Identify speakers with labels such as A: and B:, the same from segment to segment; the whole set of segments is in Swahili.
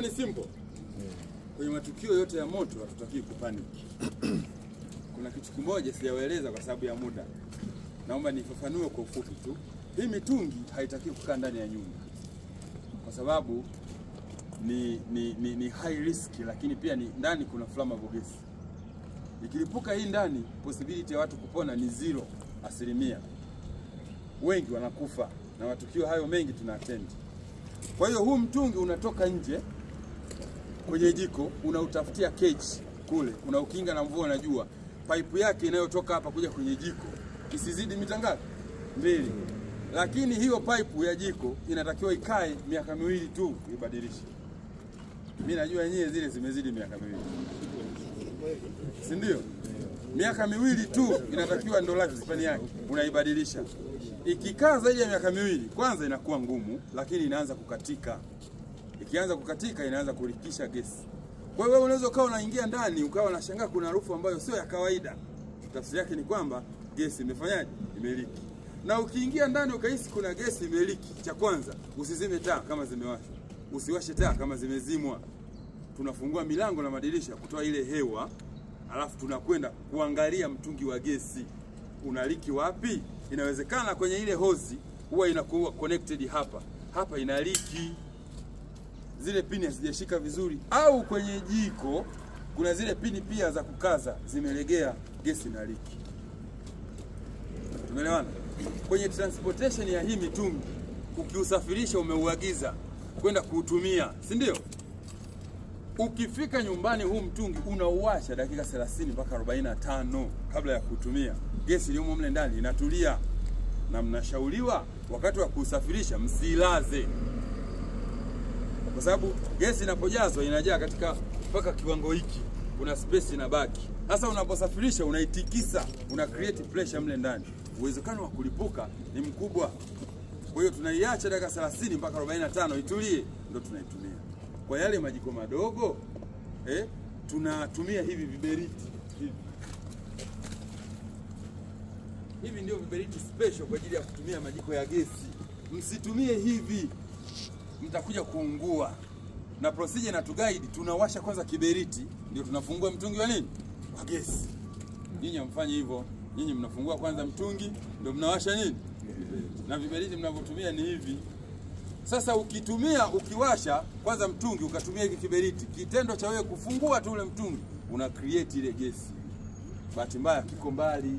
A: Unaona ni simple. Kwenye matukio yote ya moto hatutaki kupanic. Kuna kitu kimoja sijaeleza kwa sababu ya muda. Naomba nifafanue kwa ufupi tu. Hii mitungi haitaki kukaa ndani ya nyumba. Kwa sababu ni high risk, lakini pia ni ndani kuna flammable gas. Ikilipuka hii ndani, possibility ya watu kupona ni 0%. Wengi wanakufa na matukio hayo mengi tuna attend. Kwa hiyo huu mtungi unatoka nje kwenye jiko, unautafutia cage kule, unaukinga na mvua na jua. Pipe yake inayotoka hapa kuja kwenye jiko isizidi mita ngapi? 2. Lakini hiyo pipe ya jiko inatakiwa ikae miaka 2 tu ibadilishe. Mimi najua yenyewe zile zimezidi miaka 2. Si ndio? Miaka 2 tu inatakiwa ndo life span yake, unaibadilisha. Ikikaa zaidi ya miaka 2, kwanza inakuwa ngumu, lakini inaanza kukatika. Ikianza kukatika inaanza kurikisha gesi. Kwa hiyo wewe unaweza ukawa unaingia ndani ukawa unashangaa kuna harufu ambayo sio ya kawaida. Tafsiri yake ni kwamba gesi imefanyaje? Imeliki. Na ukiingia ndani ukahisi kuna gesi imeliki, cha kwanza usizime taa kama zimewashwa. Usiwashe taa kama zimezimwa. Tunafungua milango na madirisha kutoa ile hewa, alafu tunakwenda kuangalia mtungi wa gesi unaliki wapi. Inawezekana kwenye ile hozi huwa inakuwa connected hapa. Hapa inaliki. Zile pini hazijashika vizuri, au kwenye jiko kuna zile pini pia za kukaza zimelegea, gesi inaliki. Tumeelewana? Kwenye transportation ya hii mitungi, ukiusafirisha umeuagiza kwenda kuutumia, si ndio? Ukifika nyumbani huu mtungi unauwasha dakika 30 mpaka 45 kabla ya kutumia. Gesi iliyomo mle ndani inatulia. Na mnashauriwa wakati wa kusafirisha msilaze. Kwa sababu gesi inapojazwa inajaa katika mpaka kiwango hiki, kuna space inabaki. Sasa unaposafirisha unaitikisa, una create pressure mle ndani. Uwezekano wa kulipuka ni mkubwa. Kwa hiyo tunaiacha dakika 30 mpaka 45 itulie, ndio tunaitumia. Kwa yale majiko madogo tunatumia hivi viberiti hivi. Hivi ndio viberiti special kwa ajili ya kutumia majiko ya gesi. Msitumie hivi, mtakuja kuungua. Na procedure na tuguide, tunawasha kwanza kiberiti ndio tunafungua mtungi wa nini? Wa gesi. Nyinyi mfanye hivyo. Nyinyi mnafungua kwanza mtungi ndio mnawasha nini? Na viberiti mnavyotumia ni hivi. Sasa ukiwasha kwanza mtungi ukatumia hiki kiberiti, kitendo cha wewe kufungua tu ule mtungi una create ile gesi. Bahati mbaya kiko mbali.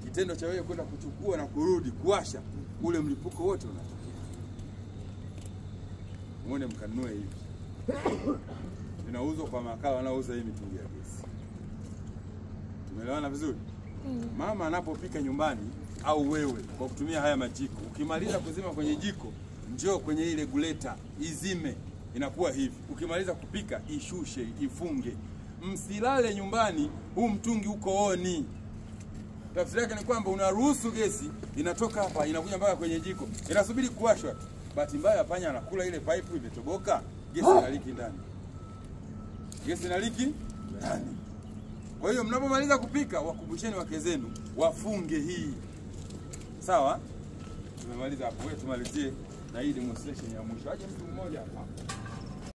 A: Kitendo cha wewe kwenda kuchukua na kurudi kuwasha, ule mlipuko wote unatokea. Muone mkanunue hivi. Inauzwa kwa makao wanaouza hii mitungi ya gesi. Tumeelewana vizuri? Mama anapopika nyumbani au wewe kwa kutumia haya majiko, ukimaliza kuzima kwenye jiko, njoo kwenye ile regulator izime, inakuwa hivi. Ukimaliza kupika ishushe, ifunge. Msilale nyumbani huu mtungi uko oni. Tafsiri yake ni kwamba unaruhusu gesi inatoka hapa inakuja mpaka kwenye jiko, inasubiri kuwashwa. Bahati mbaya panya anakula ile pipe imetoboka, gesi inaliki ndani. Gesi inaliki ndani. Kwa hiyo mnapomaliza kupika, wakumbusheni wake zenu wafunge hii. Sawa? Tumemaliza hapo, wewe tumalizie na hii demonstration ya mwisho. Aje mtu mmoja hapa.